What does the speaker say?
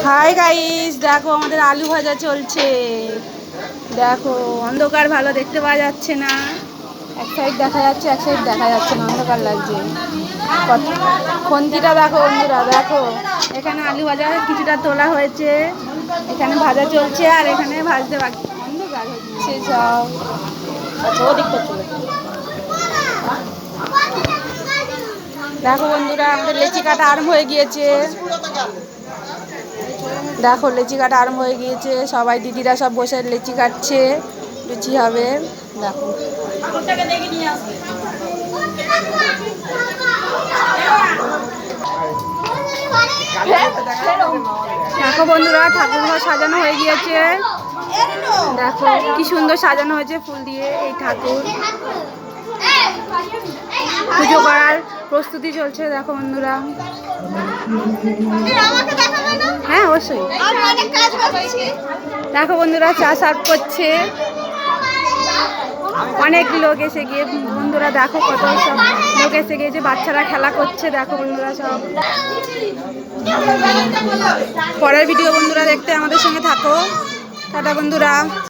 Hi guys, দেখো আমাদের আলু ভাজা চলছে। দেখো অন্ধকার, ভালো দেখতে পাওয়া যাচ্ছে না। এক সাইড দেখা যাচ্ছে, এক সাইড দেখা যাচ্ছে না, অন্ধকার লাগছে। খন্তিটা দেখো বন্ধুরা, দেখো এখানে আলু ভাজা কিছুটা তোলা হয়েছে, এখানে ভাজা চলছে আর এখানে ভাজতে বাকি। অন্ধকার হচ্ছে সব। দেখো বন্ধুরা, আমাদের লেচি কাটা আরম্ভ হয়ে গিয়েছে। দেখো লেচি কাটা আরম্ভ হয়ে গিয়েছে, সবাই দিদিরা সব বসে লেচি কাটছে, লুচি হবে। দেখো দেখো বন্ধুরা, ঠাকুরঘর সাজানো হয়ে গিয়েছে। দেখো কি সুন্দর সাজানো হয়েছে ফুল দিয়ে। এই ঠাকুর পুজো করার প্রস্তুতি চলছে। দেখো বন্ধুরা, হ্যাঁ অবশ্যই। দেখো বন্ধুরা, চা সার্ভ করছে, অনেক লোক এসে গিয়ে। বন্ধুরা দেখো কত সব লোক এসে গিয়েছে, বাচ্চারা খেলা করছে। দেখো বন্ধুরা, সব পরের ভিডিও বন্ধুরা দেখতে আমাদের সঙ্গে থাকো। টাটা বন্ধুরা।